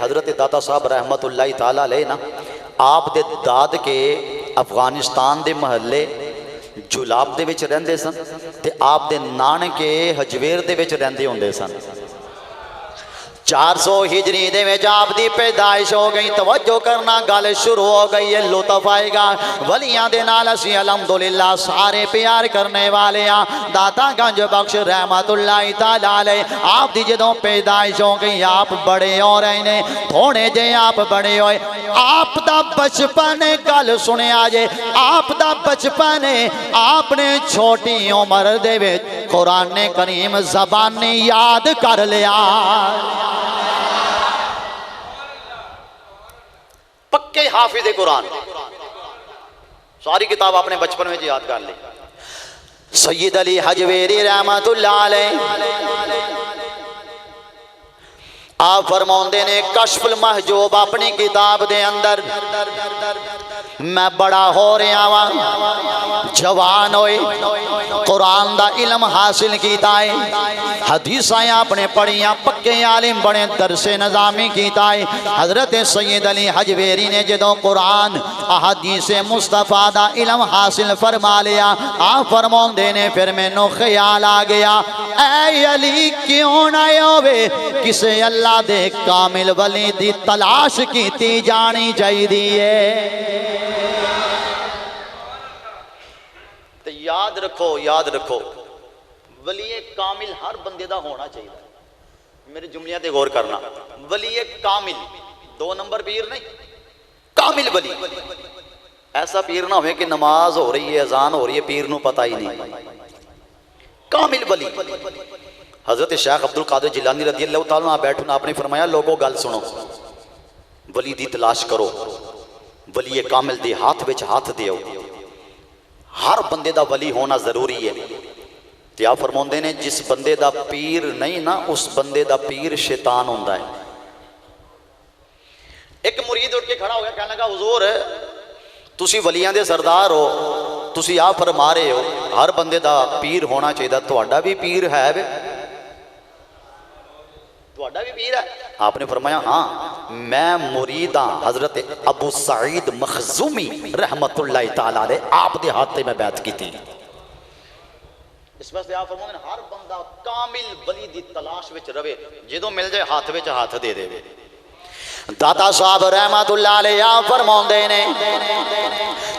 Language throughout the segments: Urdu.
حضرت داتا صاحب رحمت اللہ تعالی علیہ نا آپ دے داد کے افغانستان دے محلے جلاب دے وچ رہندے سن تے آپ دے نان کے حجویر دے وچ رہندے ہوندے سن 400 ہجری دے میں آپ دی پیدائش ہو گئی توجہ کرنا گل شروع ہو گئی ہے لطف آئے گا ولیاں دے نال اسی الحمدللہ سارے پیار کرنے والے ہیں داتا گنج بخش رحمت اللہ تعالی علیہ آپ دی جدوں پیدائش ہو گئی آپ بڑے ہو رہے نے تھوڑے جے آپ بڑے ہوئے آپ دا بچپن گل سنے آجے آپ دا بچپن آپ نے چھوٹی عمر دے وچ قرآن کریم زبانی یاد کر لیا پکے حافظ قرآن ساری کتاب آپ نے بچپن میں یاد کر لی سید علی حجویری رحمت اللہ علیہ آپ فرماندے نے کشف المحجوب اپنی کتاب دے اندر میں بڑا ہو رہا ہوں جوان ہوئے قرآن دا علم حاصل کیتا ہے حدیثیں آپ نے پڑھیاں پکے عالم بڑے درس نظامی کیتا ہے حضرت سید علی حجویری نے جدوں قرآن احادیث مصطفیٰ دا علم حاصل فرما لیا آپ فرماندے نے پھر میں نو خیال آ گیا اے علی کیوں نہ ہوئے کسے اللہ دے کامل ولی دی تلاش کیتی جانی چاہیے دیئے یاد رکھو ولی کامل ہر بندے دا ہونا چاہیے میرے جملیاں تے غور کرنا ولی کامل 2 نمبر پیر نہیں کامل ولی ایسا پیر نہ ہوئے کہ نماز ہو رہی ہے اذان ہو رہی ہے پیر نو پتہ ہی نہیں کامل ولی حضرت شیخ عبد القادر جیلانی رضی اللہ تعالیٰ عنہ بیٹھنا آپ نے فرمایا لوگوں گل سنو ولی دی تلاش کرو ولی کامل دی ہاتھ وچ ہاتھ دیو ہر بندے دا ولی ہونا ضروری ہے تے آپ فرماندے نے جس بندے دا پیر نہیں نا اس بندے دا پیر شیطان ہوندا ہے ایک مرید اٹھ کے کھڑا ہو گیا کہنے لگا حضور تسی ولیاں دے سردار ہو تسی آپ فرما رہے ہو ہر بندے دا پیر ہونا چاہیے تہاڈا بھی پیر ہے وے تہاڈا بھی پیر ہے آپ نے فرمایا ہاں میں مرید ہاں حضرت ابو سعید مخزومی رحمت اللہ تعالی علیہ آپ دے ہاتھے میں بیعت کی تھی اس واسطے آپ فرماتے ہیں ہر بندہ کامل ولی دی تلاش وچ رہے جدوں مل جائے ہاتھ وچ ہاتھ دے دے داتا صاحب رحمت اللہ علیہ فرماندے نے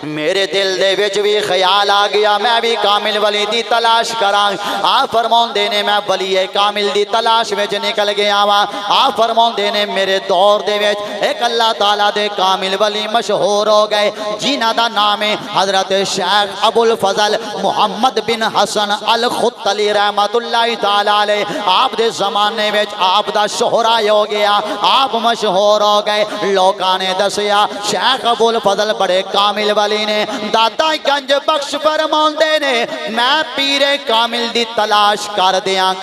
میرے دل دے وچ بھی خیال آ گیا میں بھی کامل ولی دی تلاش کراں آپ فرماندے نے میں ولی کامل دی تلاش وچ نکل گیا وا آپ فرماندے نے میرے دور دے وچ ایک اللہ تعالی دے کامل ولی مشہور ہو گئے جنہاں دا نام ہے حضرت شیخ ابو الفضل محمد بن حسن الخطلی رحمت اللہ تعالی علیہ آپ دے زمانے وچ آپ دا شہرہ ہو گیا آپ مشہور ہو گئے لوکاں نے دسیا شیخ ابو الفضل بڑے کامل ولی نے داتا گنج بخش فرماندے نے میں پیر کامل دی تلاش کر دیاں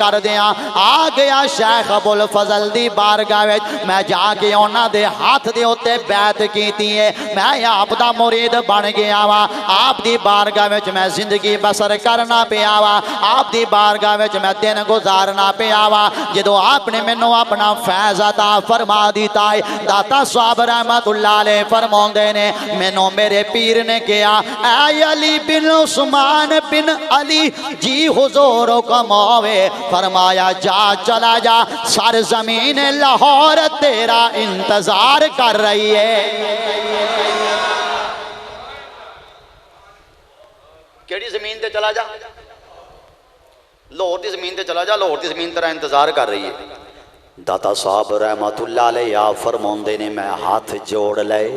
آ گیا شیخ ابو الفضل دی بارگاہ وچ میں جا کے انہاں دے ہاتھ دے اوتے بیعت کیتی ہے میں آپ دا مرید بن گیا وا آپ دی بارگاہ وچ میں زندگی بسر کرنا پیا وا آپ دی بارگاہ وچ میں دن گزارنا پیا وا جدوں آپ نے مینوں اپنا فیض عطا فرما دیتا ہے داتا صاحب رحمت اللہ علیہ فرماندے نے مینوں میرے پیر نے کیا اے علی بن عثمان بن علی جی حضور حکم ہوئے فرمایا جا چلا جا سرزمین لاہور تیرا انتظار کر رہی ہے کیڑی زمین تے چلا جا لاہور دی زمین تے چلا جا لاہور دی زمین تیرا انتظار کر رہی ہے داتا صاحب رحمت اللہ علیہ فرماندے نے میں ہاتھ جوڑ لے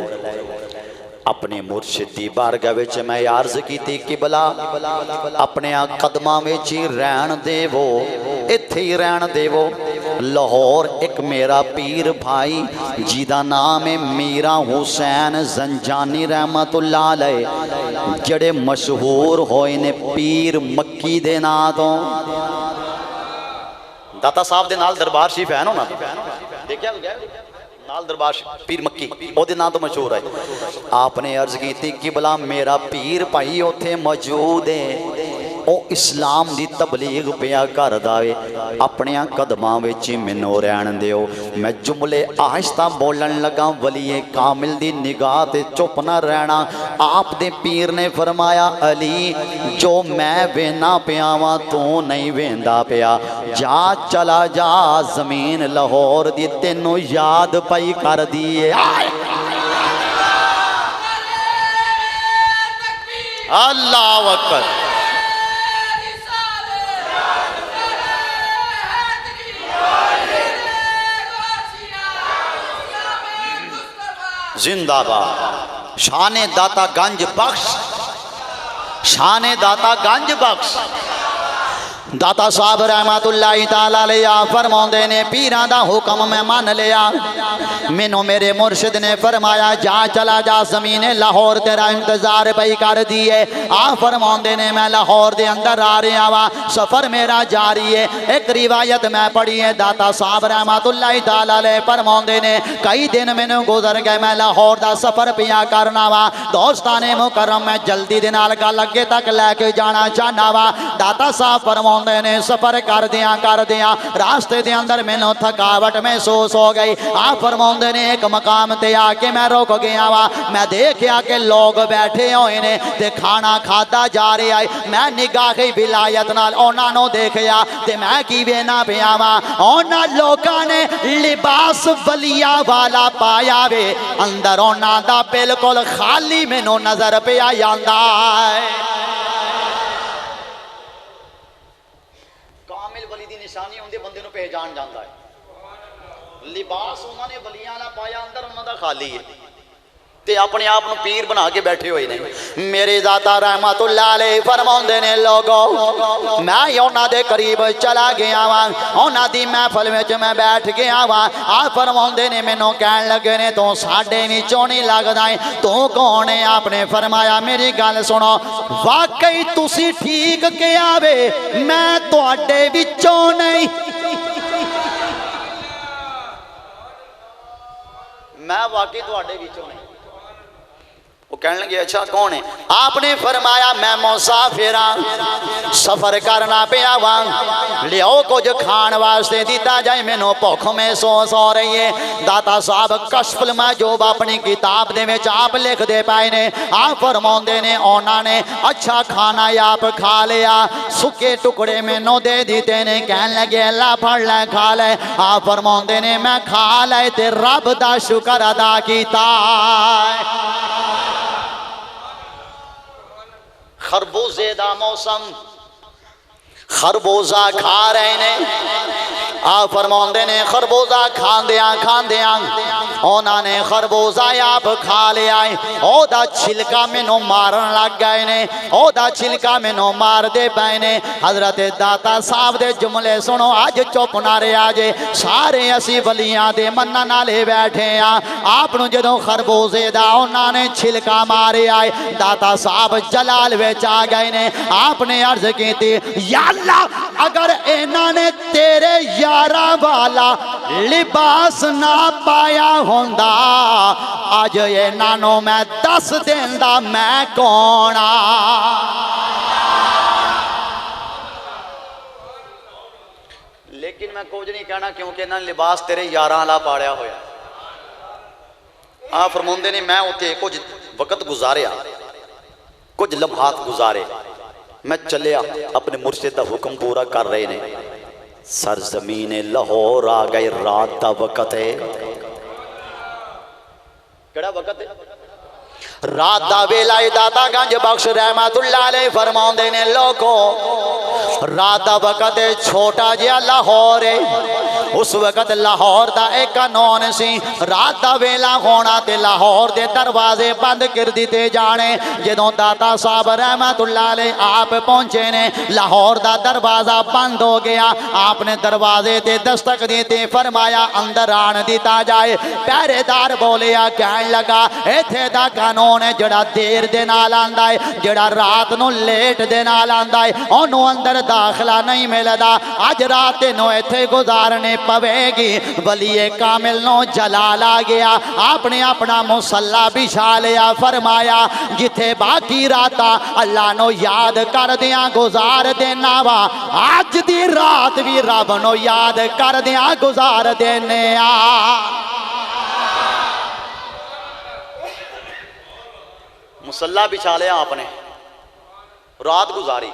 اپنے مرشد دی بارگاہ وچ میں عرض کیتی قبلہ اپنے قدماں وچ ہی رہن دیو ایتھے ہی رہن دیو لاہور ایک میرا پیر بھائی جیدہ نام ہے میرا حسین زنجانی رحمت اللہ علیہ جڑے مشہور ہوئے نے پیر مکی دے نا تو داتا صاحب دے نال دربار شریف ہے نا دیکھیا گیا نال دربار پیر مکی او دے نام تو مشہور ہے آپ نے عرض کی تھی قبلہ میرا پیر بھائی اوتھے موجود ہے او اسلام دی تبلیغ پیا کردا اے اپنے قدماں وچ مینوں رہن دیو میں جملے آہستہ بولن لگا ولی کامل دی نگاہ تے چپ نہ رہنا آپ دے پیر نے فرمایا علی جو میں وینا پیا واں تو نہیں ویندا پیا جا چلا جا زمین لاہور دی تینوں یاد پئی کر دیے اللہ اکبر زندہ باد شان داتا گنج بخش شان داتا گنج بخش داتا صاحب رحمت اللہ تعالی علیہ فرماندے نے پیراں دا حکم میں مان لیا مینوں میرے مرشد نے فرمایا جا چلا جا زمین لاہور تیرا انتظار پئی کر دیے فرماندے نے میں لاہور دے اندر آ رہا وا سفر میرا جاری ہے ایک روایت میں پڑھی ہے داتا صاحب رحمت اللہ تعالی علیہ فرماندے نے کئی دن مینوں گزر گئے میں لاہور دا سفر پیا کرنا وا دوستان مکرم میں جلدی دے نال گل اگے تک لے کے جانا چاہنا وا داتا صاحب فرماندے نے سفر کر دیا راستے دے اندر مینوں تھکاوٹ محسوس ہو گئی آپ فرماندے نے ایک مقام تے آ کے میں رک گیا وا میں دیکھیا کہ لوگ بیٹھے ہوئے نے تے کھانا کھادا جا رہا ہے میں نگاہ ولایت نال انہاں نوں دیکھیا تے میں کی وینا پیا وا انہاں لوکاں نے لباس ولیاں والا پایا وے اندر انہاں دا بالکل خالی مینوں نظر پیا جاندا ہے نشانی ہوندے بندے نو پہچان جاندا ہے لباس انہاں نے ولیاں والا پایا اندر انہاں دا خالی ہے تے اپنے آپ نو پیر بنا کے بیٹھے ہوئے نے میرے داتا رحمت اللہ علیہ فرماندے نے لوگو میں انہاں دے قریب چلا گیا وا انہاں دی محفل وچ میں بیٹھ گیا وا آپ فرماندے نے مینوں کہن لگے نے تو ساڈے وچوں نہیں لگدا ہے تو کون ہے آپ نے فرمایا میری گل سنو واقعی تسی ٹھیک کہیا وے میں تواڈے وچوں نہیں میں واقعی تواڈے وچوں نہیں وہ کہنے لگے اچھا کون ہے آپ نے فرمایا میں مسافر ہاں سفر کرنا پیا وا لیاؤ کچھ کھان واسطے دیتا جائے مینوں بھوک محسوس ہو رہی ہے داتا صاحب کشف المحجوب اپنی کتاب دے وچ آپ لکھ دے پائے نے آپ فرماندے نے انہاں نے اچھا کھانا آپ کھا لیا سکے ٹکڑے مینوں دے دیتے نے کہنے لگے اللہ پڑھ لے کھا لے آپ فرماندے نے میں کھا لے تے رب دا شکر ادا کیتا خربوزے دا موسم خربوزہ کھا رہے نے آپ فرماندے نے خربوزہ کھاندیاں انہاں نے خربوزہ آپ کھا لیا او دا چھلکا مینوں مارن لگ گئے نے او دا چھلکا مینوں مار دے پئے نے حضرت داتا صاحب دے جملے سنو اج چپ نہ رہیا جے سارے اسی ولیاں دے منن والے بیٹھے ہاں آپ نوں جدوں خربوزے دا انہاں نے چھلکا ماریا داتا صاحب جلال وچ آ گئے نے آپ نے عرض کیتی یا اللہ اگر انہاں نے تیرے یاراں والا لباس نہ پایا ہوندا اج انہاں نوں میں دس دیندا میں کون لیکن میں کچھ نہیں کہنا کیونکہ انہاں نے لباس تیرے یاراں والا پاڑیا ہویا آپ فرماندے نے میں اوتے کچھ وقت گزاریا کچھ لمحات گزارے میں چلیا اپنے مرشد دا حکم پورا کر رہے نے سرزمین لاہور آ گئے رات دا وقت ہے کیڑا وقت ہے رات دا ویلا داتا گنج بخش رحمت اللہ علیہ فرماندے نے لوگو رات دا وقت چھوٹا جہا لاہور ہے اس وقت لاہور دا ایک قانون سی رات دا ویلا ہونا تے لاہور دے دروازے بند کر دیتے جانے جدوں داتا صاحب رحمت اللہ علیہ آپ پہنچے نے لاہور دا دروازہ بند ہو گیا آپ نے دروازے تے دستک دیتے فرمایا اندر آن دیتا جائے پہرے دار بولیا کہنے لگا ایتھے دا قانون ہے جڑا دیر دے نال آندا ہے جڑا رات نو لیٹ دے نال آندا ہے اونوں اندر داخلہ نہیں ملدا اج رات نو ایتھے گزارنے پوے گی ولی کامل نو جلال آ گیا آپ نے اپنا مصلا بچھا لیا فرمایا جتھے باقی راتا اللہ نو یاد کر دیاں گزار دینا وا آج دی رات بھی رب نو یاد کر دیاں گزار دینے مصلا بچھا لیا آپ نے رات گزاری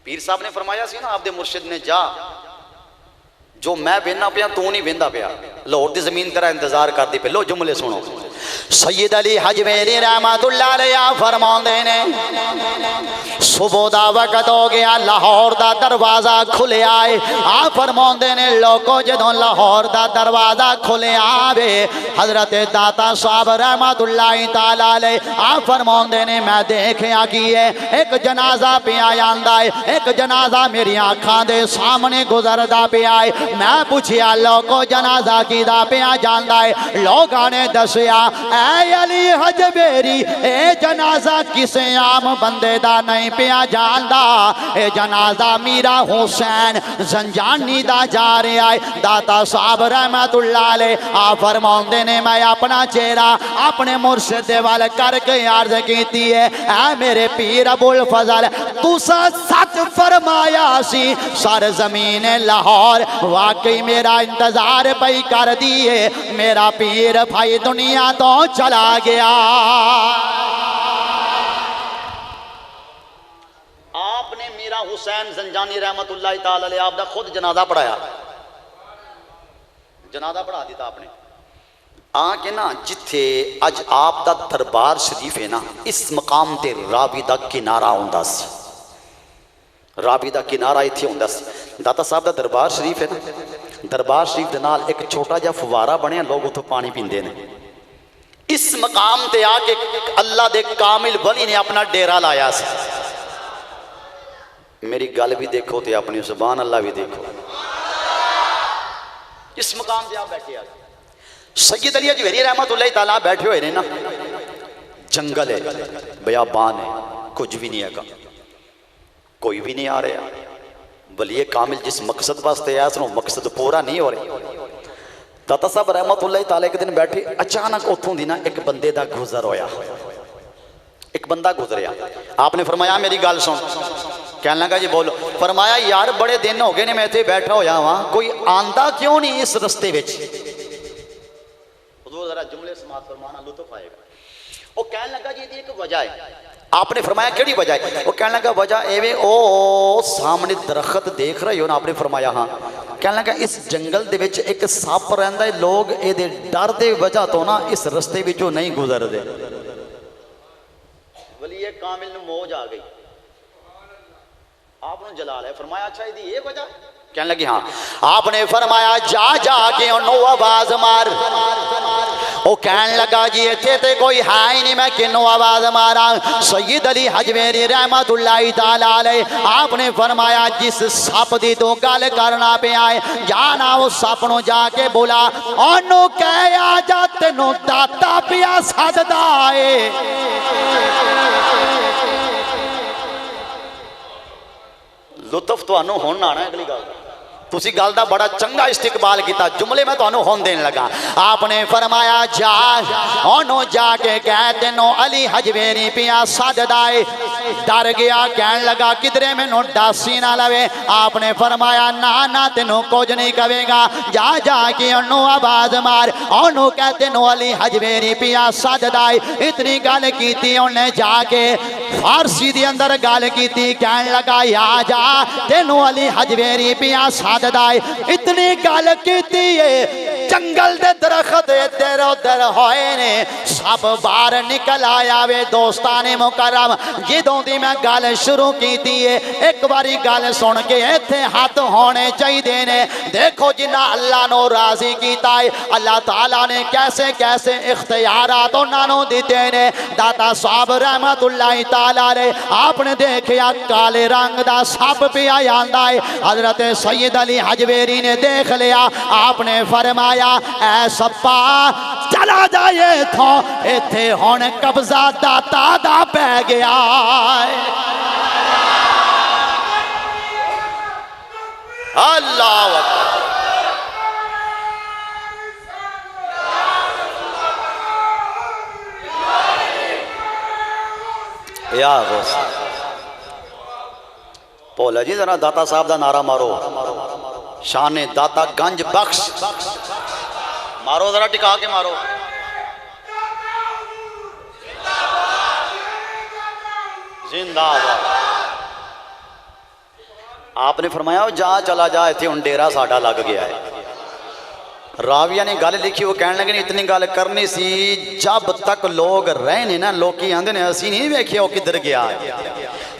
پیر صاحب نے فرمایا سی نا آپ دے مرشد نے جا جو میں بہنا پیا تو نہیں بہندا پیا لاہور دی زمین تیرا انتظار کر دی پہ لو جملے سنو سید علی حجویری رحمت اللہ علیہ فرماندے نے صبح دا وقت ہو گیا لاہور دا دروازہ کھلے آئے آپ فرماندے نے لوگوں جدوں لاہور دا دروازہ کھلے آوے حضرت داتا صاحب رحمت اللہ تعالی علیہ آپ فرماندے نے میں دیکھیا کیے ایک جنازہ پہ آیاندہ ہے ایک جنازہ میری آنکھاں دے سامنے گزردہ پہ آئے میں پوچھیا لوگوں جنازہ کی دا پہ آ جاندہ ہے لوگاں نے دسیا اے علی حجویری اے جنازہ کسے عام بندے دا نہیں پیا جاندہ اے جنازہ میرا حسین زنجانی دا جا رہے آئے داتا صاحب رحمت اللہ علیہ آپ فرماندے نے میں اپنا چہرہ اپنے مرشد وال کر کے عرض کیتی ہے اے میرے پیر ابو الفضل تُسا سچ فرمایا سی سرزمین لاہور واقعی میرا انتظار پئی کر دیئے میرا پیر بھائی دنیا تو چلا گیا آپ نے میرا حسین زنجانی رحمت اللہ تعالی علیہ آپ دا خود جنازہ پڑھایا جنازہ پڑھا دیتا آپ نے آنکہ نا جتھے اج آپ دا دربار شریف ہے نا اس مقام تے راوی دا کنارہ ہوندہ سی راوی دا کنارہ ایتھے ہوندہ سی داتا صاحب دا دربار شریف ہے نا دربار شریف دنال ایک چھوٹا جا فوارہ بنے لوگ اتھو پانی پیندے نے اس مقام تے آکے اللہ دے کامل ولی نے اپنا ڈیرہ لایا سی میری گل بھی دیکھو تے اپنی سبحان اللہ بھی دیکھو اس مقام تے آپ بیٹھے آگے سید علی حجویری رحمت اللہ تعالیٰ بیٹھے ہوئے نے نا جنگل ہے بیابان ہے کچھ بھی نہیں ہے گا کوئی بھی نہیں آ رہا ولی کامل جس مقصد واسطے آیا سنو مقصد پورا نہیں ہو رہا داتا صاحب رحمت اللہ تعالیٰ ایک دن بیٹھے اچانک اتھوں دینا ایک بندے دا گزر ہویا ایک بندہ گزریا آپ نے فرمایا میری گال سن کہنے لگا جی بولو فرمایا یار بڑے دن ہو گئے نے میں تے بیٹھا ہویا وہاں کوئی آندہ کیوں نہیں اس رستے وچ حضور ذرا جملے سماعت فرمانا لطف آئے گا وہ کہنے لگا جی ایک وجہ ہے آپ نے فرمایا کیڑی وجہ ہے وہ کہنے لگا وجہ ایویں او سامنے درخت دیکھ رہے ہو نا آپ نے فرمایا ہاں کہنے لگا اس جنگل دے وچ ایک سپ رہندا ہے لوگ اے دے ڈر دے وجہ تو نا اس رستے وچوں نہیں گزر دے ولی کامل نو موج آ گئی آپ نے جلال ہے فرمایا اچھا یہ وجہ کہنے لگی ہاں آپ نے فرمایا جا جا کے انہوں آواز مار وہ کہنے لگا جی ایتھے تے کوئی ہے ہی نہیں میں کنوں آواز مارا سید علی حجویری رحمت اللہ تعالیٰ علیہ آپ نے فرمایا جس سپ دی تو گل کرنا پہ آئے جانا اس سپ نو جا کے بولا انہوں کہے آجا تینوں داتا پیا سجدہ آئے لطف تو انہوں ہونا آنا ہے اگلی گل تُسی گل دا بڑا چنگا استقبال کیتا جملے میں تو انہوں ہون دین لگا آپ نے فرمایا جا انہوں جا کے کہتے نو علی حجویری پیا سجدائے ڈر گیا کہنے لگا کدرے میں نو ڈاسی نہ لوے آپ نے فرمایا نا تینوں کچھ نہیں کہے گا جا جا کے انہوں آواز مار انہوں کہتے نو علی حجویری پیا سجدائے اتنی گل کیتی انہیں جا کے فارسی دی اندر گل کیتی کہنے لگا یا جا تینوں علی حجویری پیا سجدائے اتنی گل کیتی ہے جنگل دے درخت ادھر ادھر ہوئے نے سب باہر نکل آیا وے دوستان مکرم جدوں دی میں گل شروع کیتی ہے ایک باری گل سن کے ایتھے ہاتھ ہونے چاہیے نے دیکھو جنہ اللہ نو راضی کیتا ہے اللہ تعالیٰ نے کیسے کیسے اختیارات انہوں دیتے نے داتا صاحب رحمت اللہ تعالیٰ نے آپ نے دیکھیا کالے رنگ دا سب پہ آیاندہ ہے حضرت سید علی حجویری نے دیکھ لیا آپ نے فرمایا اے سپا چلا جائے تھو ایتھے ہون قبضہ داتا دا پہ گیا اللہ اکبر یا غوث بولا جی ذرا داتا صاحب دا نعرہ مارو شان داتا گنج بخش مارو ذرا ٹکا کے مارو زندہ آباد آپ نے فرمایا جا چلا جا ایتھے ہن ڈیرا ساڈا لگ گیا ہے راویہ نے گل لکھی وہ کہنے لگے اتنی گل کرنی سی جب تک لوگ رہنے نا لوکی آندے نے اسی نہیں ویکھیا وہ کدھر گیا ہے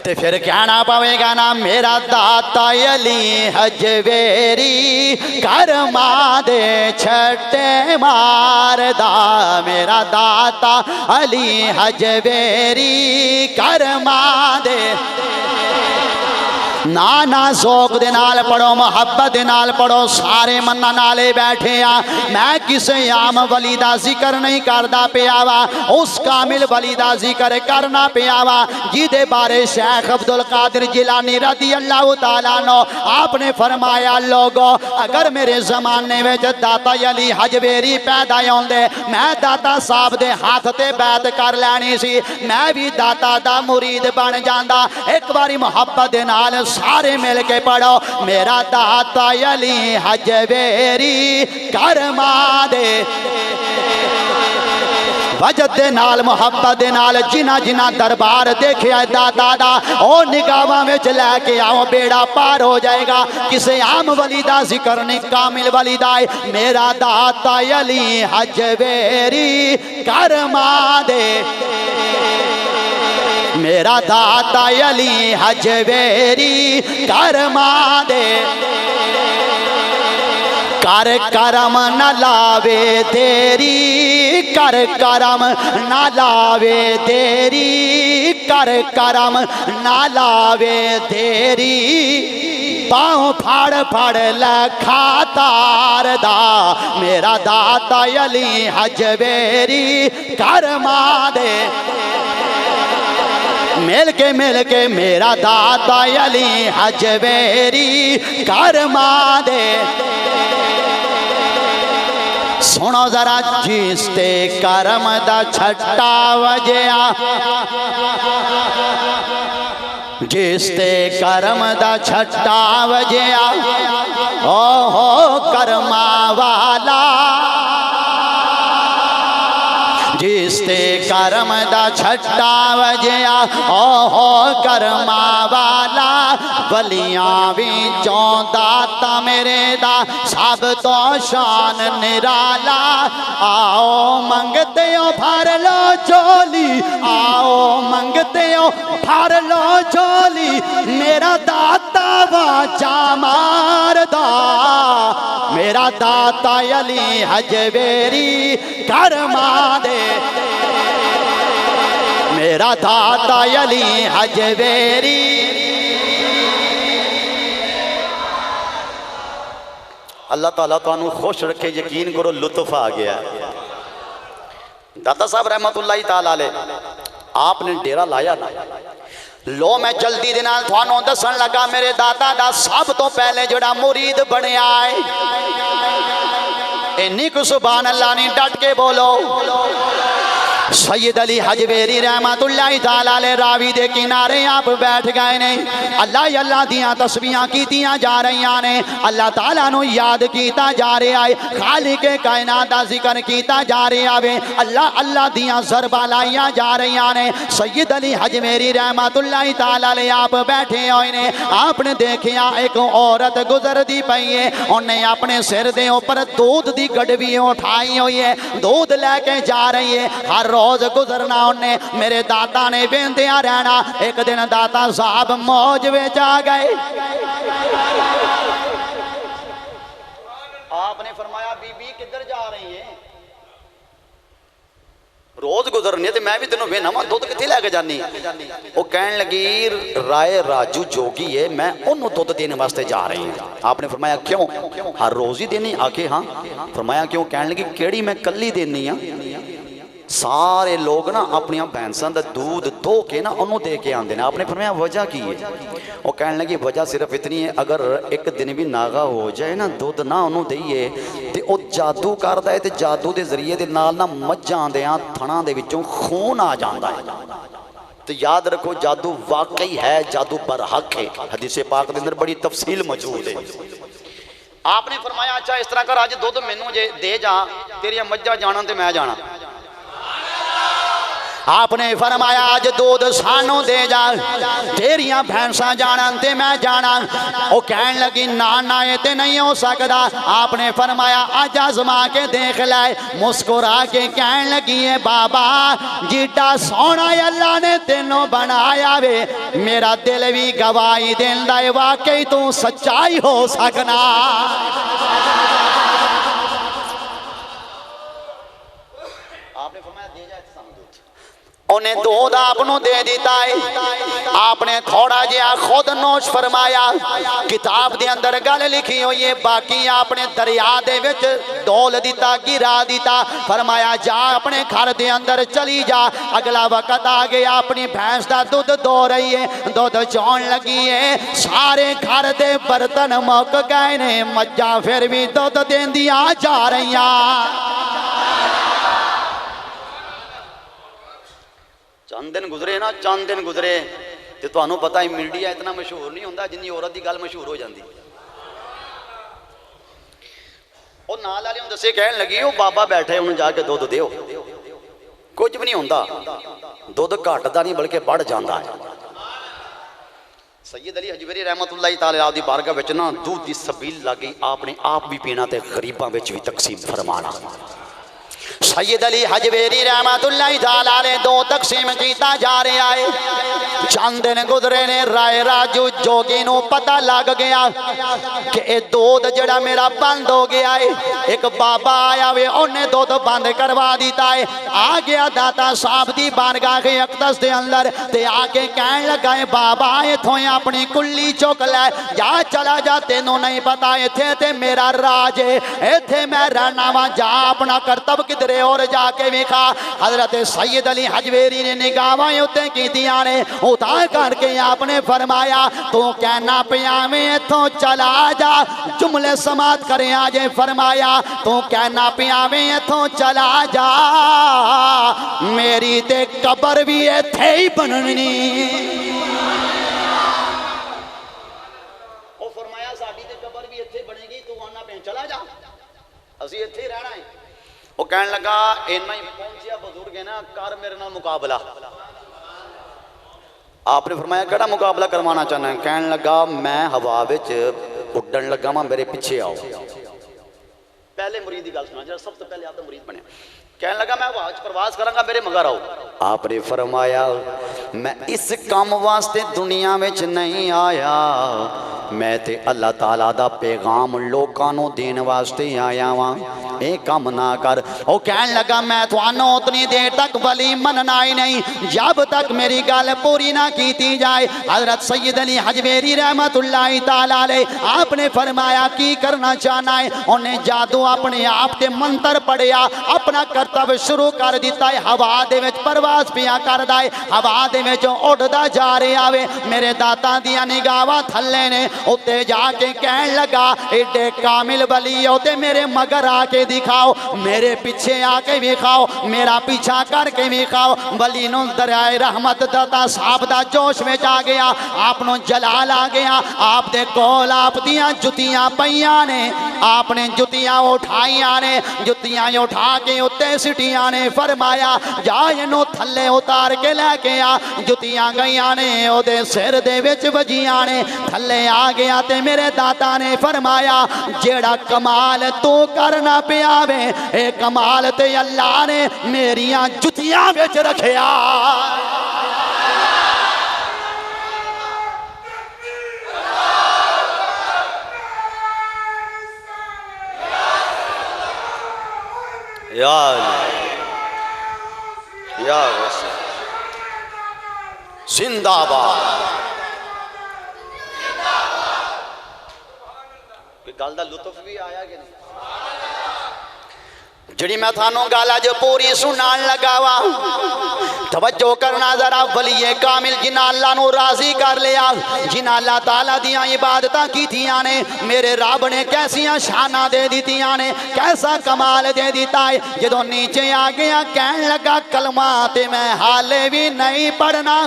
تے پھر کہنا پاوے گا نا میرا داتا علی حجویری کرما دے چھٹے ماردا میرا داتا علی حجویری کرما دے نانا ذوق دے نال پڑھو محبت دے نال پڑھو سارے منہ نالے بیٹھے ہیں میں کسے عام ولی دا ذکر نہیں کردا پیا وا اس کامل ولی دا ذکر کرنا پیا وا جیدے بارے شیخ عبدالقادر جیلانی رضی اللہ تعالیٰ عنہ آپ نے فرمایا لوگو اگر میرے زمانے میں داتا علی حجویری پیدا ہوندے میں داتا صاحب دے ہاتھ تے بیعت کر لینی سی میں بھی داتا دا مرید بن جاندا ایک باری محبت دے نال سارے مل کے پڑھو میرا داتا علی حجویری کرما دے وجد دے نال محبت دے نال جنہ جنہ دربار دیکھے آئے دادا دا او نگاہاں میں لے کے آؤ بیڑا پار ہو جائے گا کسے عام ولی دا ذکر نہیں کامل ولی دا میرا داتا علی حجویری کرما دے میرا داتا علی حجویری کرما دے کر کرم نہ لاوے تیری کر کرم نہ لاوے تیری کر کرم نہ لاوے تیری پاؤں پھاڑ پھاڑ لکھا تار دا میرا داتا علی حجویری کرما دے مل کے میرا داتا علی حجویری کرما دے سنو ذرا جس تے کرم دا چھٹا وجیا جس تے کرم دا چھٹا وجیا او کرما والا جس تے کرم دا چھٹا وجیا او کرما والا ولیاں وچوں داتا میرے دا سب تو شان نرالا آؤ منگتے ہو بھر لو جھولی آؤ منگتے ہو بھر لو جھولی میرا داتا واجا ماردا میرا داتا علی حجویری کرما دے میرا داتا علی حجویری اللہ تعالیٰ تو انہوں خوش رکھے یقین کرو لطف آ گیا داتا صاحب رحمت اللہ تعالیٰ علیہ آپ نے ڈیرہ لایا نا لو میں جلدی دنال تھوانوں دسن لگا میرے داتا دا سب تو پہلے جڑا مرید بنے آئے انہی کو سبحان اللہ نہیں ڈٹ کے بولو سید علی حجویری رحمت اللہ تعالیٰ علیہ راوی دے کنارے آپ بیٹھ گئے نے اللہ دیاں تسبیحاں کیتیاں جا رہی نے اللہ تعالیٰ نو یاد کیتا جا رہے آئے خالق کائنات دا ذکر کیتا جا رہے آوے اللہ دیاں ضربہ لائیاں جا رہی نے سید علی حجویری رحمت اللہ تعالیٰ علیہ آپ بیٹھے ہوئے نے آپ نے دیکھیا ایک عورت گزر دی پئی ہے انہیں اپنے سر دے اوپر دودھ دی گڑوی اٹھائی ہوئی ہے دودھ لے کے جا رہی ہے ہر روز گزرنا انہیں میرے داتا نے بیندیاں رہنا ایک دن داتا صاحب موج وچ آ گئے آپ نے فرمایا بی بی کدھر جا رہی ہیں روز گزرنی ہے تو میں بھی تینوں بے نما دودھ کتھے لے کے جانی وہ کہنے لگی رائے راجو جوگی ہے میں انہوں دودھ دینے واسطے جا رہی ہیں آپ نے فرمایا کیوں ہر روز ہی دینی آکے ہاں فرمایا کیوں کہنے لگی کیڑی میں کلی دینی ہاں سارے لوگ نا اپنی بھینساں دا دودھ دھو کے نا انہوں دے کے آندے نا آپ نے فرمایا وجہ کی ہے وہ کہنے لگی وجہ صرف اتنی ہے اگر ایک دن بھی ناغا ہو جائے نا دودھ نہ انہوں دئیے تے او جادو کردا ہے تے جادو دے ذریعے دے نال نا مجھاں دے تھنا دے وچوں خون آ جاندا ہے تو یاد رکھو جادو واقعی ہے، جادو برحق ہے، حدیث پاک کے اندر بڑی تفصیل موجود ہے۔ آپ نے فرمایا اچھا اس طرح کر آج دودھ مینوں جے دے جا، تیری مجھا جانا تے میں جانا۔ آپ نے فرمایا آج دودھ سانوں دے جا، تیریاں بھینساں جانا تے میں جانا۔ وہ کہن لگی نانا یہ تے نہیں ہو سکتا۔ آپ نے فرمایا آج آزما کے دیکھ لائے، مسکرا کے کہن لگی ہے بابا جیٹا سونا اللہ نے تینوں بنایا وے، میرا دل بھی گواہی دیندا ہے واقعی تو سچائی ہو سکنا۔ آپ نے فرمایا دے جائے سانوں دودھ، انہیں دودھ آپ نو دے دیتا ہے۔ آپ نے تھوڑا جہا خود نوش فرمایا۔ کتاب دے اندر گل لکھی ہوئی ہے، باقی آپ نے دریا دے وچ ڈول دیتا، گرا دیتا، فرمایا جا اپنے گھر دے اندر چلی جا۔ اگلا وقت آ گیا، اپنی بھینس دا دودھ دو رہی ہے، دودھ چون لگی ہے، سارے گھر دے برتن مک گئے نے، مجھا پھر بھی دودھ دیندیاں جا رہیاں۔ چند دن گزرے نا، چند دن گزرے تے تانوں پتہ ہے میڈیا اتنا مشہور نہیں ہوندا جنی عورت دی گل مشہور ہو جاندی۔ او نال والے ہوں دسے کہن لگی او بابا بیٹھے انہوں جا کے دودھ دیو، کچھ بھی نہیں ہوندا، دودھ گھٹدا نہیں بلکہ بڑھ جاندا ہے۔ سید علی حجویری رحمت اللہ تعالی علیہ دی بارگاہ وچ نا دودھ دی سبیل لگی، آپ نے آپ بھی پینا تے غریباں وچ بھی تقسیم فرمانا۔ سید علی حجویری رحمت اللہ تعالیٰ علیہ دو تقسیم کیتا جا رہا ہے۔ چند دن گزرے نے، رائے راجو جوگی نو پتہ لگ گیا کہ اے دودھ جڑا میرا بند ہو گیا ہے۔ ایک بابا آیا وے انہیں دودھ بند کروا دیتا ہے۔ آ گیا داتا صاحب دی بارگاہ اقدس دے اندر تے آ کے کہن لگا ہے بابا ایتھوں اپنی کلی چک لے جا، چلا جا، تینوں نہیں پتا ایتھے تے میرا راج ہے، ایتھے میں رہنا وا، جا اپنا کرتب کدھر اور جا کے ویکھا۔ حضرت سید علی حجویری نے نگاہاں اُتے کیتیاں نے، اتار کر کے آپ نے فرمایا تو کہنا پیا میں ایتھوں چلا جا، جملے سماعت کریں آجے، فرمایا تو کہنا پیا میں ایتھوں چلا جا، میری تے قبر بھی ایتھے ہی بننی۔ وہ فرمایا ساڈی تے قبر بھی ایتھے بنے گی، تو آنا پہ چلا جا، اسی ایتھے ہی رہنا ہے۔ وہ کہن لگا اینا ہی پہنچیا بزرگ ہے نا، کر میرے نال مقابلہ۔ آپ نے فرمایا کیڑا مقابلہ کروانا چاہنا ہے؟ کہن لگا میں ہوا وچ اڈن لگا ماں، میرے پیچھے آؤ۔ پہلے مرید دی گل سنا جا، سب سے پہلے آپ دا مرید بنے۔ کہن لگا میں ہوا وچ پرواز کراں گا، میرے مگر آؤ۔ آپ نے فرمایا میں اس کام واسطے دنیا وچ نہیں آیا، میں تے اللہ تعالیٰ دا پیغام لوکاں نو دین واسطے آیا ہاں، اے کام نہ کر۔ وہ کہن لگا میں تھانوں اتنی دیر تک ولی مننا ہی نہیں جب تک میری گل پوری نہ کیتی جائے۔ حضرت سید علی حجویری رحمت اللہ تعالیٰ علیہ آپ نے فرمایا کی کرنا چاہنا ہے؟ انہیں جادو اپنے آپ تے منتر پڑھیا، اپنا کرتب شروع کر دیتا ہے، ہوا دے وچ پرواز پیا کر دائے، ہوا دے وچ اڑدا جا رہے آوے۔ میرے داتا دیا نگاہاں تھلے نے، اتے جا کے کہن لگا ایڈے کامل ولی ہوتے میرے مگر آ کے دکھاؤ، میرے پیچھے آ کے دکھاؤ، میرا پیچھا کر کے دکھاؤ۔ ولی نو دریائے رحمت داتا صاحب دا جوش میں جا گیا، آپ نو جلال آ گیا، آپ دے کول آپ دیاں جتیاں پیاں نے، آپ نے جتیاں اٹھائیاں نے، جتیاں اٹھا کے اتے سٹیاں نے، فرمایا جا انو تھلے اتار کے لے کے آ۔ جتیاں گئیاں نے او دے سر دے وچ وجیاں نے، تھلے آ گیا تے میرے داتا نے فرمایا جیڑا کمال تو کرنا پیا وے، اے کمال تے اللہ نے میریاں جتیاں وچ رکھیا۔ یا یا زندہ باد۔ گل دا لطف بھی آیا کہ نہیں؟ جڑی میں تھانوں گالا جو پوری سنان لگا وا توجہ کرنا ذرا ولی کامل جنہ اللہ نو راضی کر لیا جنہ اللہ تعالیٰ دیاں عبادتاں کی تھیاں نے میرے رب نے کیسیاں شانہ دے دیتیاں نے کیسا کمال دے دیتا ہے جدو نیچے آ گیا کہن لگا کلمات میں حالے بھی نہیں پڑھنا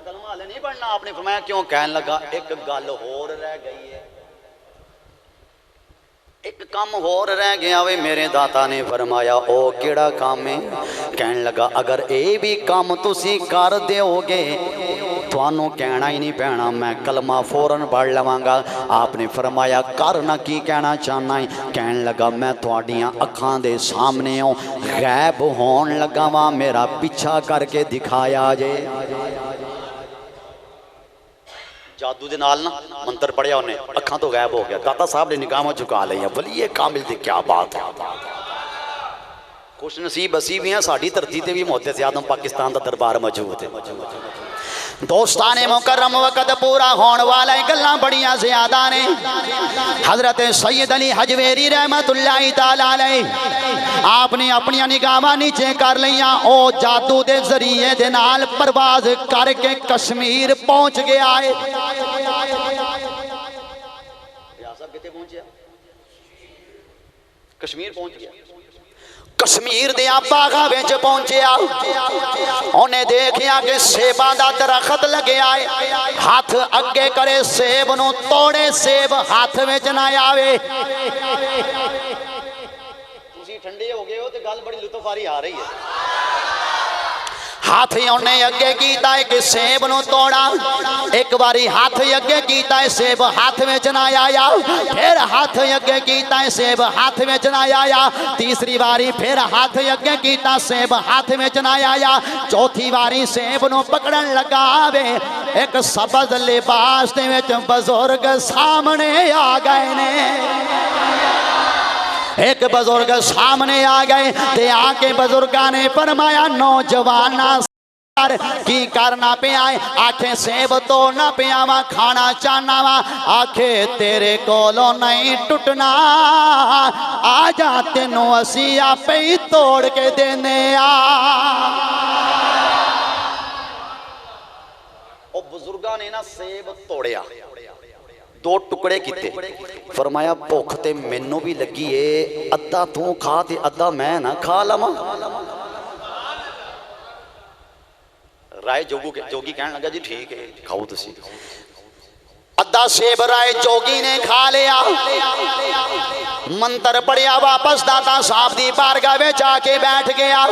کلمہ حالے نہیں پڑھنا آپ نے فرمایا کیوں کہن لگا ایک گل ہور رہ گئی ہے ایک کام ہور رہ گیا وے میرے داتا نے فرمایا او کیڑا کام ہے کہن لگا اگر اے بھی کام تسی کر دے ہوگے توانوں کہنا ہی نہیں پہنا میں کلمہ فوراں پڑھ لواں گا آپ نے فرمایا کرنا کی کہنا چاہنا ہے کہن لگا میں تواڈیاں اکھاں دے سامنے ہوں غیب ہون لگا وہاں میرا پیچھا کر کے دکھایا جے جادو دے نال نا منتر پڑھیا انہیں اکھاں تو غائب ہو گیا داتا صاحب نے نگاہاں چکا لیا ولی کامل دی کیا بات ہے خوش نصیب اسی بھی ہیں ساڑھی دھرتی تے بھی محدث اعظم پاکستان دا دربار موجود ہے دوستان مکرم وقت پورا ہون والا گلاں بڑیاں زیادہ نے حضرت سید علی حجویری رحمت اللہ تعالیٰ علیہ آپ نے اپنی نگاہاں نیچے کر لیا او جادو دے ذریعے دے نال پرواز کر کے کشمیر پہنچ گیا ہے ریاست کتے پہنچیا کشمیر پہنچ گیا کشمیر دیا باغاں وچ پہنچیا انہیں دیکھیا کہ سیباں دا درخت لگے آئے ہاتھ اگے کرے سیب نو توڑے سیب ہاتھ وچ نہ آوے تسی ٹھنڈے ہو گئے ہو تے گل بڑی لطف آری آ رہی ہے ہاتھ انہیں اگے کیتا ہے کہ سیب نو توڑا ایک باری ہاتھ اگے کیتا ہے سیب ہاتھ میں نہ آیا پھر ہاتھ اگے کیتا ہے سیب ہاتھ میں نہ آیا تیسری باری پھر ہاتھ اگے کیتا سیب ہاتھ میں نہ آیا چوتھی باری سیب نو پکڑن لگا وے ایک سبز لباس دے وچ بزرگ سامنے آ گئے نے ایک بزرگ سامنے آ گئے تے آ کے بزرگاں نے فرمایا نوجواناں کی کرنا پہ آئے آنکھیں سیب توڑنا پہ آواں کھانا چاہنا وا آنکھیں تیرے کولوں نہیں ٹوٹنا آ جا تینوں اسی آپ ہی توڑ کے دینے او بزرگاں نے نا سیب توڑیا دو ٹکڑے کیتے فرمایا بھوک تے مینوں بھی لگی ہے ادھا تو کھا تے ادھا میں نہ کھا لواں رائے جوگی کہنے لگا جی ٹھیک ہے کھاؤ تسی ادھا سیب رائے جوگی نے کھا لیا منتر پڑیا واپس داتا صاحب دی بارگاہ وچ آ کے بیٹھ گیا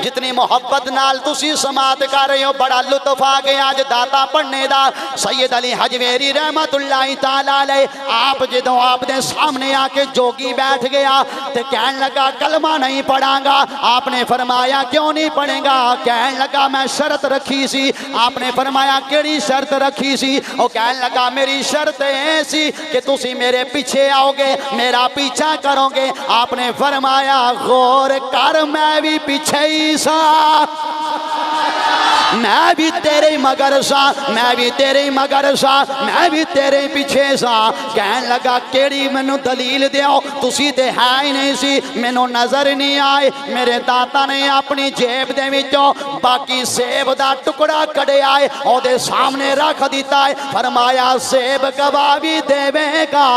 جتنی محبت نال تسی سماعت کر رہے ہو بڑا لطف آ گیا اج داتا پڑھنے دا سید علی حجویری رحمت اللہ تعالیٰ علیہ آپ جدوں آپ دے سامنے آ کے جوگی بیٹھ گیا تے کہن لگا کلمہ نہیں پڑھاں گا آپ نے فرمایا کیوں نہیں پڑھے گا کہن لگا میں شرط رکھی سی آپ نے فرمایا کیڑی شرط رکھی سی او کہن لگا میری شرط ایسی کہ تسی میرے پیچھے آؤ گے میرا پیچھا کرو گے آپ نے فرمایا غور کر میں بھی پیچھے ہی سا میں بھی تیرے مگر سا میں بھی تیرے مگر سا میں بھی تیرے پیچھے سا کہن لگا کیڑی مینوں دلیل دیو تسی تے ہے ہی نہیں سی مینوں نظر نہیں آئے میرے داتا نے اپنی جیب دے وچوں باقی سیب دا ٹکڑا کڈے آئے او دے سامنے رکھ دیتا ہے فرمایا سیب گواہ بھی دے گا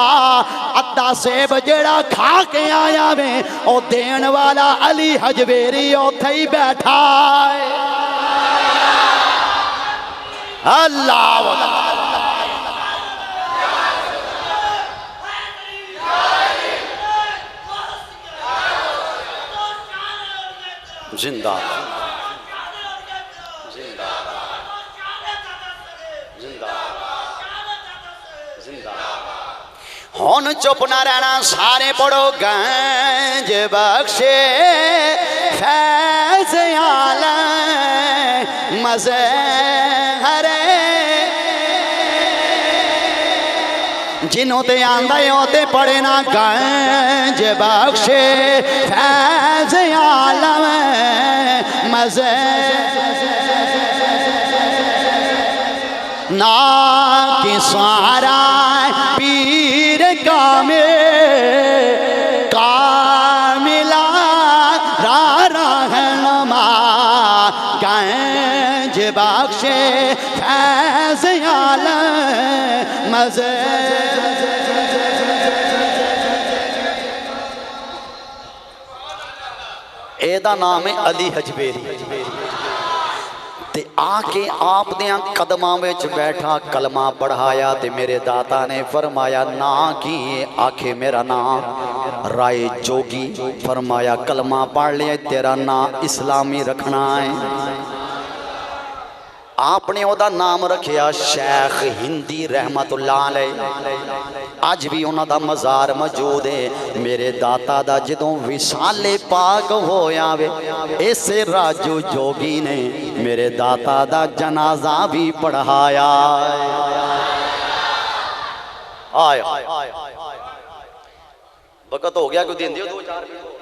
ادھا سیب جیڑا کھا کے آیا میں او دین والا علی حجویری اوتھے ہی بیٹھا ہے اللہ زندہ ہون چپ نہ رہنا سارے پڑھو گنج بخشے فیض عالم مظہر جنہوں تے آندے ہوتے پڑھے نا گنج بخشے فیض عالم مظہر نا کی سارا پیر کامل کاملا رہنما گنج بخش فیض عالم مزے اے دا نام ہے علی حجویری تے آ کے آپ دیاں قدماں وچ بیٹھا کلمہ پڑھایا تے میرے داتا نے فرمایا نا کی آکھے میرا نام رائے جوگی فرمایا کلمہ پڑھ لیا تیرا نام اسلامی رکھنا ہے آپ نے اودا نام رکھیا شیخ ہندی رحمت اللہ علیہ آج بھی انہاں دا مزار موجود ہے میرے داتا دا جدوں وصال پاک ہویا وے ایسے راجو جوگی نے میرے داتا دا جنازہ بھی پڑھایا آیا وقت ہو گیا کوئی دین دیو 2-4 منٹ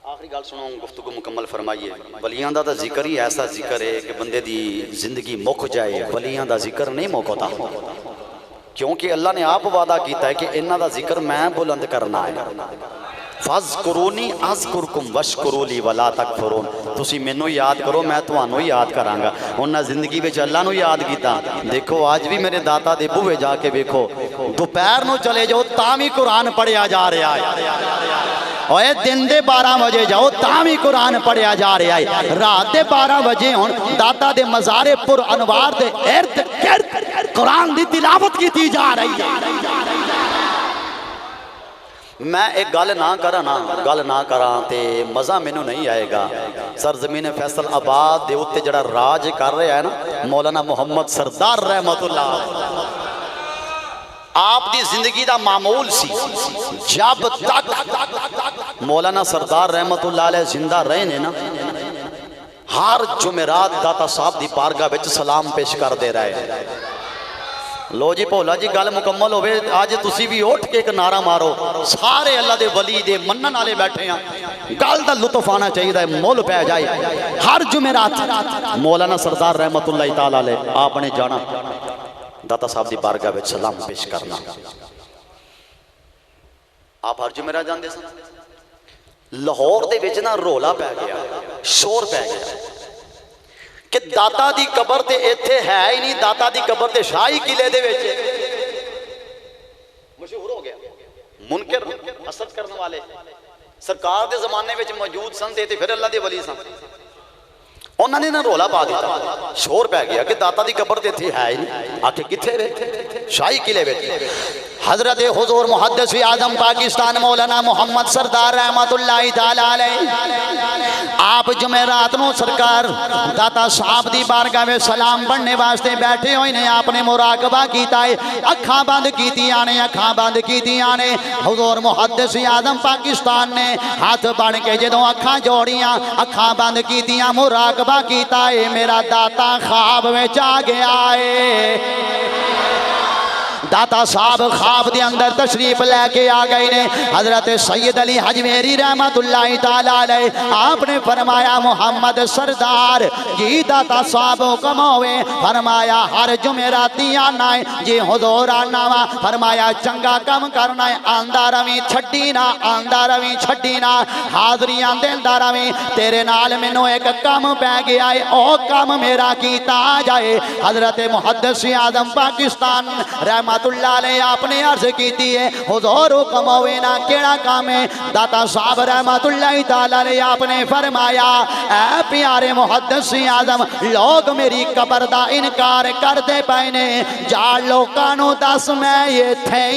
آخری گال سناؤں گفتگو مکمل فرمائیے ولیاں دا ذکر ہی ایسا ذکر ہے کہ بندے دی زندگی مک جائے ولیاں دا ذکر نہیں موقع کیونکہ اللہ نے آپ وعدہ کیتا ہے کہ انہاں دا ذکر میں بلند کرنا ہے فَاذْكُرُونِي أَذْكُرْكُمْ وَاشْكُرُوا لِي وَلَا تَكْفُرُونَ تسی مینوں یاد کرو میں تانوں یاد کراں گا انہاں زندگی وچ اللہ نو یاد کیتا دیکھو آج بھی میرے داتا دے بوئے جا کے دیکھو دوپہر نو چلے جاؤ تاں وی قرآن پڑھیا جا رہا ہے اوے دن دے 12 بجے جاؤ تاں وی قرآن پڑھیا جا رہا ہے رات دے 12 بجے ہون داتا دے مزار پر انوار دے ارد گرد قرآن دی تلاوت کیتی جا رہی ہے میں ایک گل نہ کراں تے مزہ مینوں نہیں آئے گا سرزمین فیصل آباد دے اوتے جڑا راج کر رہا ہے نا مولانا محمد سردار رحمت اللہ آپ دی زندگی دا معمول سی جب تک مولانا سردار رحمت اللہ علیہ زندہ رہے نے نا ہر جمعرات داتا صاحب دی بارگاہ وچ سلام پیش کر دے رہے لو جی بولا جی گل مکمل ہوئے آج تسی بھی اٹھ کے ایک نعرہ مارو سارے اللہ دے ولی دے منن والے بیٹھے ہیں گل دا لطف آنا چاہیے مول پہ جائے ہر جمعرات مولانا سردار رحمت اللہ تعالی علیہ آپ نے جانا داتا صاحب دی بارگاہ وچ سلام پیش کرنا آپ ہر جمعرات جاندے سن لاہور دے وچ نا رولا پہ گیا شور پہ گیا کہ داتا دی قبر تے ایتھے ہے ہی نہیں داتا دی قبر تے شاہی قلعے دے وچ مشہور ہو گیا منکر حسد کرنے والے سرکار دے زمانے وچ موجود سن تے پھر اللہ دے ولی سن انہوں نے نہ رولا پا دیتا شور پہ گیا کہ داتا دی قبر تے تھی ہے ہی نہیں آکے کتھے رہے شاہی قلعے وچ حضرت حضور محدث اعظم پاکستان مولانا محمد سردار رحمت اللہ تعالی علیہ آپ جمعرات نو سرکار داتا صاحب دی بارگاہ میں سلام پڑھنے واسطے بیٹھے ہوئے نے آپ نے مراقبہ کیتا ہے اکھاں بند کیتی آنے حضور محدث اعظم پاکستان نے ہاتھ بڑھ کے جدوں اکھاں جوڑیاں اکھاں بند کیتیاں مراقبہ کیتا ہے میرا داتا خواب میں آ گیا ہے داتا صاحب خواب دے اندر تشریف لے کے آ گئے نے حضرت سید علی حجویری رحمت اللہ تعالی علیہ آپ نے فرمایا محمد سردار جی داتا صاحب حکم ہوئے فرمایا ہر جمعراتی آنا ہے جی حضور آنا وا فرمایا چنگا کم کرنا ہے آندہ روی چھڈی نہ حاضریاں دلدا روی تیرے نال مینوں ایک کم پہ گیا ہے او کم میرا کیتا جائے حضرت محدث اعظم پاکستان رحمت اللہ علیہ آپ نے عرض کیتی ہے حضور حکم ہوئے نا کیڑا کام ہے داتا صاحب رحمت اللہ تعالی علیہ آپ نے فرمایا اے پیارے محدث اعظم لوگ میری قبر دا انکار کر دے پائنے جا لوکاں نو دس میں یہ تھے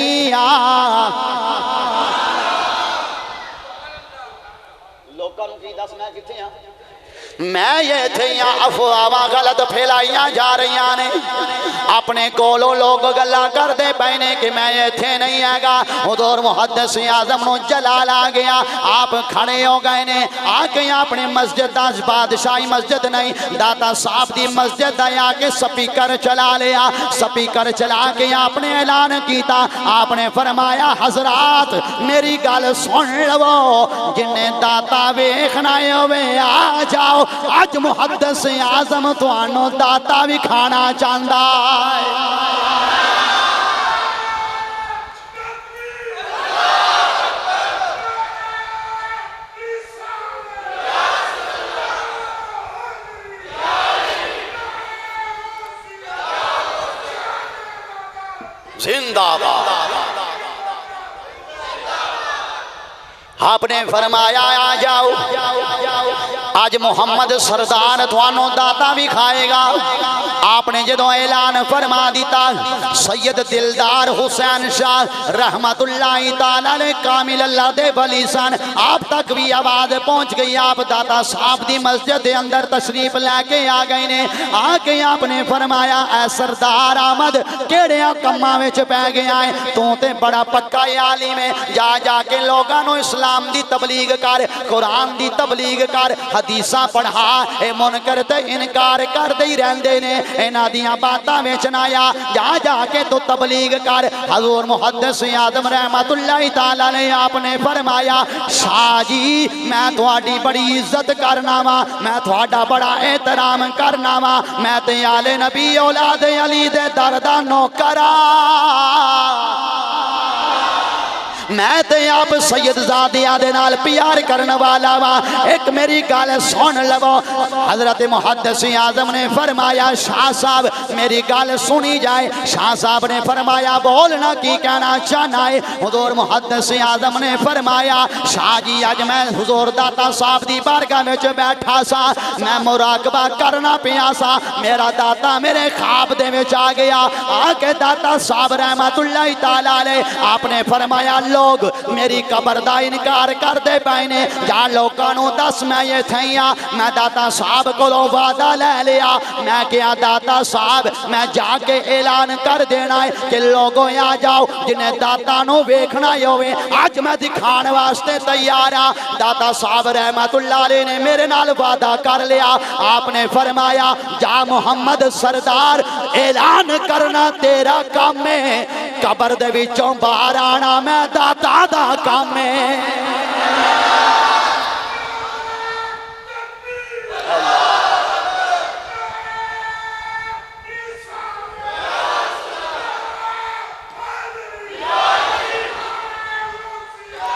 لوکاں نو کی دس میں کتھے ہاں میں یہ تھیاں افواہاں غلط پھیلائیاں جا رہی نے اپنے کولوں لوگ گلا کر دے پہنے کہ میں یہ تھے نہیں ہے گا حضور محدث اعظم نو جلال آ گیا آپ کھڑے ہو گئے نے آ کے اپنے مسجد دا بادشاہی مسجد نہیں داتا صاحب دی مسجد دا آ کے سپیکر چلا لیا سپیکر چلا کے آپ نے اعلان کیتا آپ نے فرمایا حضرات میری گل سن لو جنہیں داتا ویکھنا ہوئے آ جاؤ آج محدث اعظم توانو داتا بھی کھانا چاہتا ہے زندہ باد۔ آپ نے فرمایا آ جاؤ، آج محمد سردار تھانوں داتا بھی کھائے گا۔ آپ نے جدوں اعلان فرما دیتا، سید دلدار حسین شاہ رحمت اللہ تعالیٰ نے کامل اللہ دے بلی سن، آپ تک بھی آواز پہنچ گئی۔ آپ داتا صاحب دی مسجد دے اندر تشریف لے کے آ گئے نے۔ آ کے آپ نے فرمایا اے سردار آمد کیڑے کماں وچ پے گیا ہے، تو تے بڑا پکا عالم ہے، جا جا کے لوگاں نو اسلام دی تبلیغ کر، قرآن دی تبلیغ کر، حدیثاں پڑھا، اے منکر تے انکار کر دے رہندے نے، انہاں دیاں باتاں وچ نہ آ، جا جا کے تو تبلیغ کر۔ حضور محدث اعظم رحمت اللہ تعالیٰ نے آپ نے فرمایا شاہ جی میں تھوڑی بڑی عزت کرنا وا، میں تھوڑا بڑا احترام کرنا وا، میں تے آل نبی اولاد علی دے در دا نوکرا، میں تے آپ سید زادیہ دے نال پیار کرنے والا وا۔ ایک میری گل سن لو، حضرت محدث اعظم نے فرمایا شاہ صاحب میری گل سنی جائے۔ شاہ صاحب نے فرمایا بولنا کی کہنا چاہنا ہے؟ حضور محدث اعظم نے فرمایا شاہ جی اج میں حضور داتا صاحب دی بارگاہ وچ بیٹھا سا، میں مراقبہ کرنا پیا سا، میرا داتا میرے خواب دے وچ آ گیا۔ آ کے داتا صاحب رحمت اللہ تعالیٰ علیہ آپ نے فرمایا لوگ میری قبر دا انکار کر دے پائنے، جا لوکانوں دس میں یہ تھیاں، میں داتا صاحب کو لو وعدہ لے لیا، میں کیا داتا صاحب میں جا کے اعلان کر دینا ہے کہ لوگوں آ جاؤ جنہیں داتا نو ویکھنا ہوئے، آج میں دکھان واسطے تیار ہاں۔ داتا صاحب رحمت اللہ علیہ نے میرے نال وعدہ کر لیا۔ آپ نے فرمایا جا محمد سردار اعلان کرنا تیرا کام ہے، قبر دے وچوں باہر آنا میں داتا دا کام ہے۔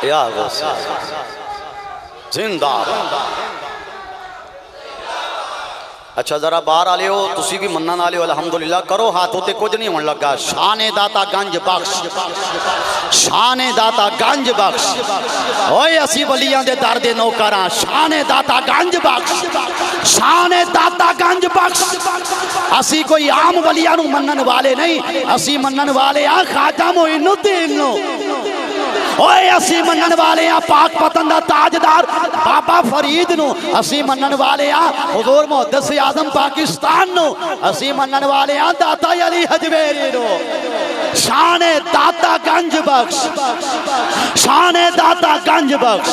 یا غوث زندہ باد۔ اچھا ذرا باہر آلے ہو تسی بھی منن آلے ہو الحمدللہ کرو ہاتھ ہوتے کچھ نہیں ہون لگا۔ شان داتا گنج بخش، شان داتا گنج بخش، اوئے اسی ولیاں دے در دے نوکراں، شان داتا گنج بخش، شان داتا گنج بخش۔ اسی کوئی عام ولیاں نو منن والے نہیں، اسی منن والے آ خواجہ معین الدین نو، اوئے اسی منن والے آ پاک پتن دا تاجدار بابا فرید نو، اسی منن والے آ حضور محدث اعظم پاکستان نو، اسی منن والے آ داتا علی حجویری نو۔ شان داتا گنج بخش، شان داتا گنج بخش۔